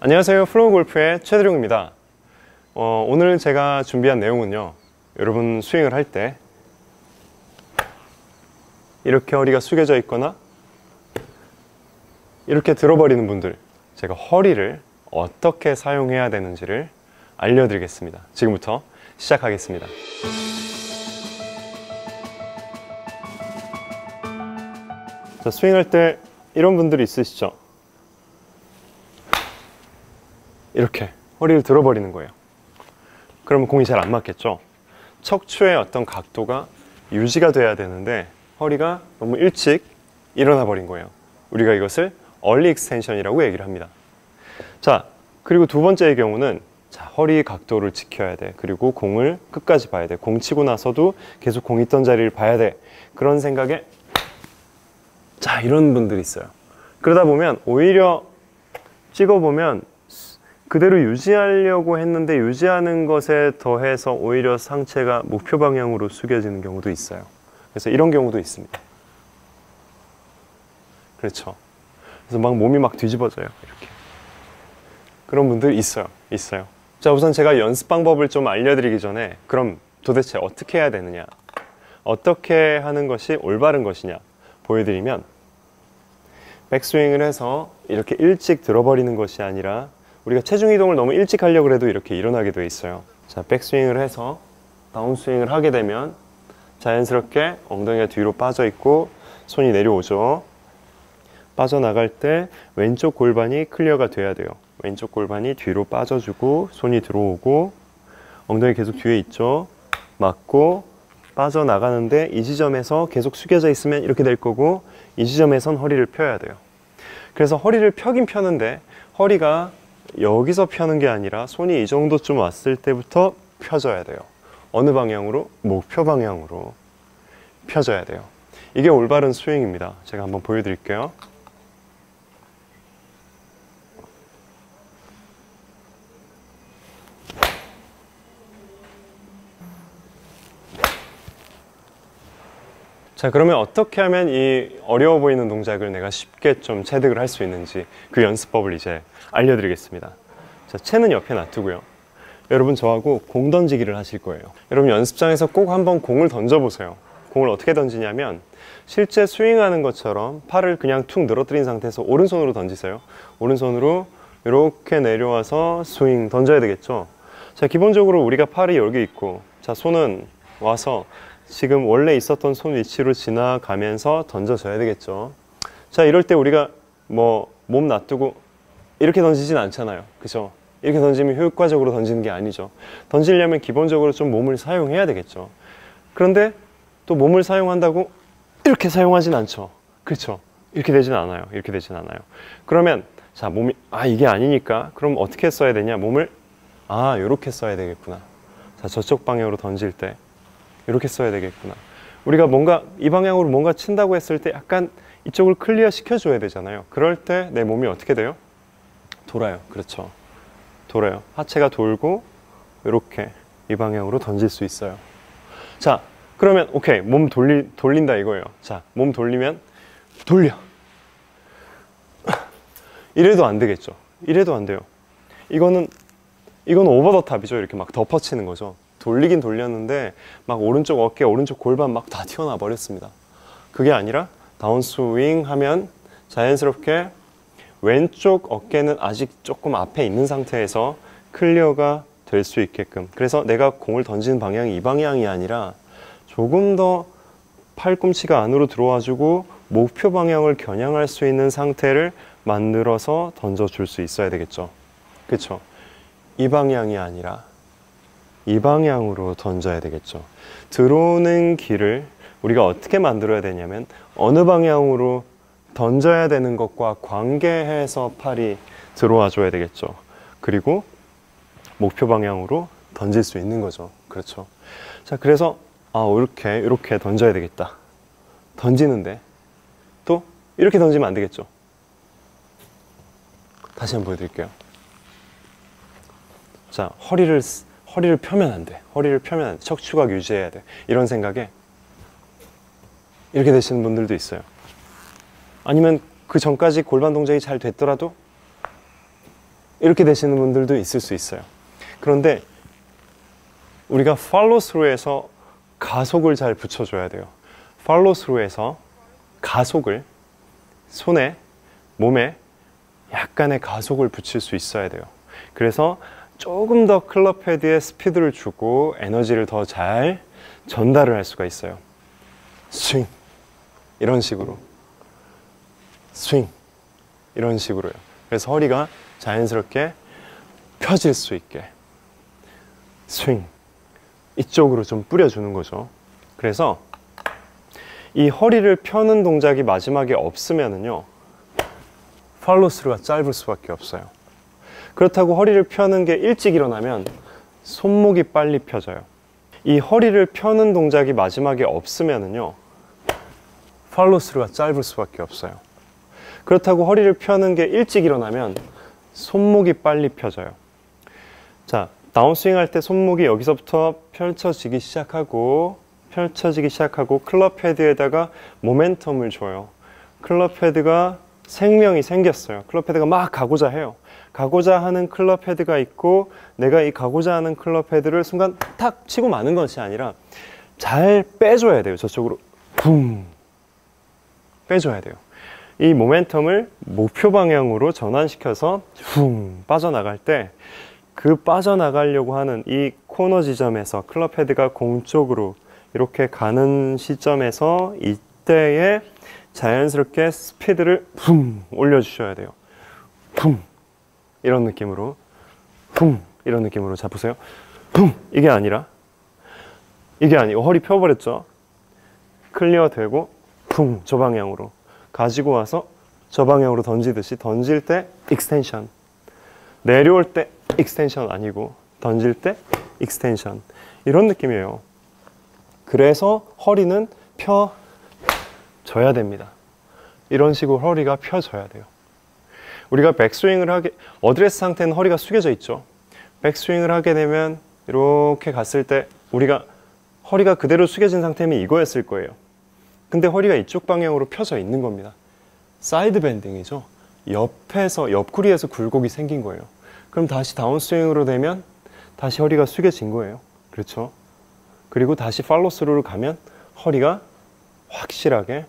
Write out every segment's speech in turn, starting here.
안녕하세요. 플로우 골프의 최드룡입니다. 오늘 제가 준비한 내용은요, 여러분 스윙을 할 때 이렇게 허리가 숙여져 있거나 이렇게 들어버리는 분들, 제가 허리를 어떻게 사용해야 되는지를 알려드리겠습니다. 지금부터 시작하겠습니다. 자, 스윙할 때 이런 분들이 있으시죠? 이렇게 허리를 들어버리는 거예요. 그러면 공이 잘 안 맞겠죠? 척추의 어떤 각도가 유지가 돼야 되는데 허리가 너무 일찍 일어나 버린 거예요. 우리가 이것을 얼리 익스텐션이라고 얘기를 합니다. 자, 그리고 두 번째의 경우는 허리 각도를 지켜야 돼. 그리고 공을 끝까지 봐야 돼. 공 치고 나서도 계속 공 있던 자리를 봐야 돼. 그런 생각에 이런 분들이 있어요. 그러다 보면 오히려 찍어보면 그대로 유지하려고 했는데 유지하는 것에 더해서 오히려 상체가 목표 방향으로 숙여지는 경우도 있어요. 그래서 이런 경우도 있습니다. 그렇죠. 그래서 몸이 뒤집어져요. 이렇게. 그런 분들 있어요. 자, 우선 제가 연습 방법을 좀 알려드리기 전에 그럼 도대체 어떻게 해야 되느냐, 어떻게 하는 것이 올바른 것이냐 보여드리면, 백스윙을 해서 이렇게 일찍 들어버리는 것이 아니라 우리가 체중 이동을 너무 일찍 하려고 해도 이렇게 일어나게 돼 있어요. 자, 백스윙을 해서 다운스윙을 하게 되면 자연스럽게 엉덩이가 뒤로 빠져 있고 손이 내려오죠. 빠져나갈 때 왼쪽 골반이 클리어가 돼야 돼요. 왼쪽 골반이 뒤로 빠져주고 손이 들어오고 엉덩이 계속 뒤에 있죠. 맞고 빠져나가는데 이 지점에서 계속 숙여져 있으면 이렇게 될 거고, 이 지점에선 허리를 펴야 돼요. 그래서 허리를 펴긴 펴는데 허리가 여기서 펴는 게 아니라 손이 이 정도쯤 왔을 때부터 펴져야 돼요. 어느 방향으로? 목표 방향으로 펴져야 돼요. 이게 올바른 스윙입니다. 제가 한번 보여드릴게요. 자, 그러면 어떻게 하면 이 어려워 보이는 동작을 내가 쉽게 좀 체득을 할 수 있는지 그 연습법을 이제 알려드리겠습니다. 자, 채는 옆에 놔두고요. 여러분 저하고 공 던지기를 하실 거예요. 여러분 연습장에서 꼭 한번 공을 던져보세요. 공을 어떻게 던지냐면 실제 스윙하는 것처럼 팔을 그냥 툭 늘어뜨린 상태에서 오른손으로 던지세요. 오른손으로 이렇게 내려와서 스윙 던져야 되겠죠. 자, 기본적으로 우리가 팔이 여기 있고, 자, 손은 와서 지금 원래 있었던 손 위치로 지나가면서 던져줘야 되겠죠. 자, 이럴 때 우리가 몸 놔두고 이렇게 던지진 않잖아요. 그죠? 이렇게 던지면 효과적으로 던지는 게 아니죠. 던지려면 기본적으로 좀 몸을 사용해야 되겠죠. 그런데 또 몸을 사용한다고 이렇게 사용하진 않죠. 그렇죠? 이렇게 되진 않아요. 그러면 자, 몸이 이게 아니니까 그럼 어떻게 써야 되냐? 몸을 이렇게 써야 되겠구나. 자, 저쪽 방향으로 던질 때 이렇게 써야 되겠구나. 우리가 뭔가 이 방향으로 뭔가 친다고 했을 때 약간 이쪽을 클리어 시켜줘야 되잖아요. 그럴 때 내 몸이 어떻게 돼요? 돌아요. 그렇죠. 돌아요. 하체가 돌고 이렇게 이 방향으로 던질 수 있어요. 자, 그러면 오케이, 몸 돌린다 이거예요. 자, 몸 돌리면 돌려. 이래도 안 되겠죠. 이래도 안 돼요. 이거는 오버 더 탑이죠. 이렇게 덮어치는 거죠. 돌리긴 돌렸는데 오른쪽 어깨, 오른쪽 골반 다 튀어나와 버렸습니다. 그게 아니라 다운스윙 하면 자연스럽게 왼쪽 어깨는 아직 조금 앞에 있는 상태에서 클리어가 될 수 있게끔, 그래서 내가 공을 던지는 방향이 이 방향이 아니라 조금 더 팔꿈치가 안으로 들어와주고 목표 방향을 겨냥할 수 있는 상태를 만들어서 던져줄 수 있어야 되겠죠. 그렇죠? 이 방향이 아니라 이 방향으로 던져야 되겠죠. 들어오는 길을 우리가 어떻게 만들어야 되냐면 어느 방향으로 던져야 되는 것과 관계해서 팔이 들어와 줘야 되겠죠. 그리고 목표 방향으로 던질 수 있는 거죠. 그렇죠. 자, 그래서 이렇게 던져야 되겠다. 던지는데 또 이렇게 던지면 안 되겠죠. 다시 한번 보여드릴게요. 자, 허리를 펴면 안 돼. 허리를 펴면 안 돼. 척추각 유지해야 돼. 이런 생각에 이렇게 되시는 분들도 있어요. 아니면 그 전까지 골반 동작이 잘 됐더라도 이렇게 되시는 분들도 있을 수 있어요. 그런데 우리가 follow through에서 가속을 잘 붙여줘야 돼요. follow through에서 가속을 손에, 몸에 약간의 가속을 붙일 수 있어야 돼요. 그래서 조금 더 클럽 헤드에 스피드를 주고 에너지를 더 잘 전달을 할 수가 있어요. 스윙, 이런 식으로. 스윙, 이런 식으로요. 그래서 허리가 자연스럽게 펴질 수 있게 스윙, 이쪽으로 좀 뿌려주는 거죠. 그래서 이 허리를 펴는 동작이 마지막에 없으면은요, 팔로우 스루가 짧을 수밖에 없어요. 그렇다고 허리를 펴는 게 일찍 일어나면 손목이 빨리 펴져요. 이 허리를 펴는 동작이 마지막에 없으면은요, 팔로우 스루가 짧을 수밖에 없어요. 그렇다고 허리를 펴는 게 일찍 일어나면 손목이 빨리 펴져요. 자, 다운스윙 할 때 손목이 여기서부터 펼쳐지기 시작하고 클럽 헤드에다가 모멘텀을 줘요. 클럽 헤드가 생명이 생겼어요. 클럽 헤드가 막 가고자 해요. 가고자 하는 클럽 헤드가 있고, 내가 이 가고자 하는 클럽 헤드를 순간 탁 치고 마는 것이 아니라 잘 빼줘야 돼요. 저쪽으로 붕 빼줘야 돼요. 이 모멘텀을 목표 방향으로 전환시켜서 붕 빠져나갈 때, 그 빠져나가려고 하는 이 코너 지점에서 클럽 헤드가 공 쪽으로 이렇게 가는 시점에서 이때에 자연스럽게 스피드를 붕 올려주셔야 돼요. 붕, 이런 느낌으로, 붕, 이런 느낌으로. 자, 보세요. 붕, 이게 아니고 허리 펴버렸죠. 클리어 되고 붕, 저 방향으로 가지고 와서 저 방향으로 던지듯이, 던질 때 익스텐션, 내려올 때 익스텐션 아니고 던질 때 익스텐션, 이런 느낌이에요. 그래서 허리는 펴져야 됩니다. 이런 식으로 허리가 펴져야 돼요. 우리가 백스윙을 어드레스 상태는 허리가 숙여져 있죠. 백스윙을 하게 되면 이렇게 갔을 때 우리가 허리가 그대로 숙여진 상태면 이거였을 거예요. 근데 허리가 이쪽 방향으로 펴져 있는 겁니다. 사이드 밴딩이죠. 옆구리에서 굴곡이 생긴 거예요. 그럼 다시 다운스윙으로 되면 다시 허리가 숙여진 거예요. 그렇죠? 그리고 다시 팔로우 스루로 가면 허리가 확실하게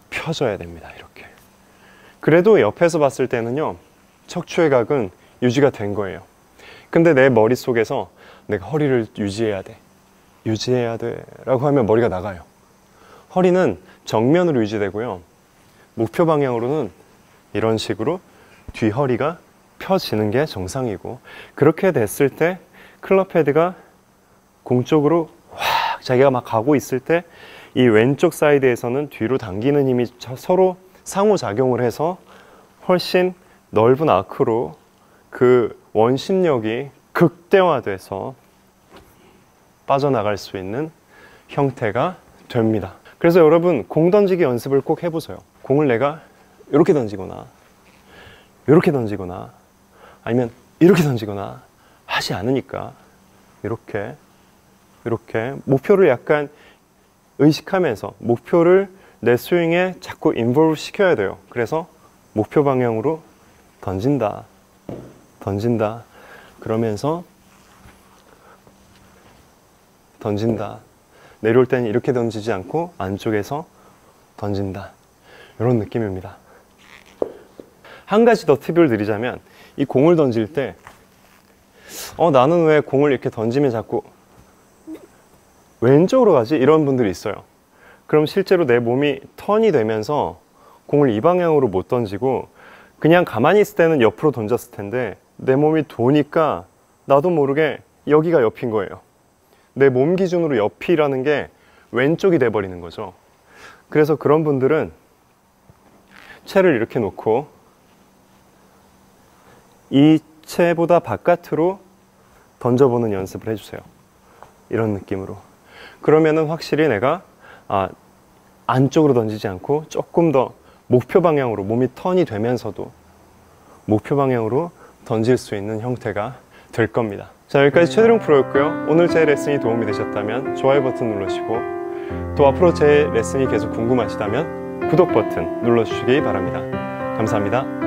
펴져야 됩니다. 이렇게. 그래도 옆에서 봤을 때는요, 척추의 각은 유지가 된 거예요. 근데 내 머릿속에서 내가 허리를 유지해야 돼 라고 하면 머리가 나가요. 허리는 정면으로 유지되고요, 목표 방향으로는 이런 식으로 뒤 허리가 펴지는 게 정상이고, 그렇게 됐을 때 클럽 헤드가 공 쪽으로 확 자기가 막 가고 있을 때 이 왼쪽 사이드에서는 뒤로 당기는 힘이 서로 상호작용을 해서 훨씬 넓은 아크로 그 원심력이 극대화돼서 빠져나갈 수 있는 형태가 됩니다. 그래서 여러분, 공 던지기 연습을 꼭 해보세요. 공을 내가 이렇게 던지거나 이렇게 던지거나 아니면 이렇게 던지거나 하지 않으니까 이렇게 목표를 약간 의식하면서 목표를 내 스윙에 자꾸 인볼브 시켜야 돼요. 그래서 목표 방향으로 던진다 그러면서 던진다, 내려올 때는 이렇게 던지지 않고 안쪽에서 던진다, 이런 느낌입니다. 한 가지 더 팁을 드리자면, 이 공을 던질 때 나는 왜 공을 이렇게 던지면 자꾸 왼쪽으로 가지? 이런 분들이 있어요. 그럼 실제로 내 몸이 턴이 되면서 공을 이 방향으로 못 던지고 그냥 가만히 있을 때는 옆으로 던졌을 텐데, 내 몸이 도니까 나도 모르게 여기가 옆인 거예요. 내 몸 기준으로 옆이라는 게 왼쪽이 돼버리는 거죠. 그래서 그런 분들은 채를 이렇게 놓고 이 채보다 바깥으로 던져보는 연습을 해주세요. 이런 느낌으로. 그러면은 확실히 내가 안쪽으로 던지지 않고 조금 더 목표 방향으로, 몸이 턴이 되면서도 목표 방향으로 던질 수 있는 형태가 될 겁니다. 자, 여기까지 최대룡 프로였고요. 오늘 제 레슨이 도움이 되셨다면 좋아요 버튼 눌러주시고, 또 앞으로 제 레슨이 계속 궁금하시다면 구독 버튼 눌러주시기 바랍니다. 감사합니다.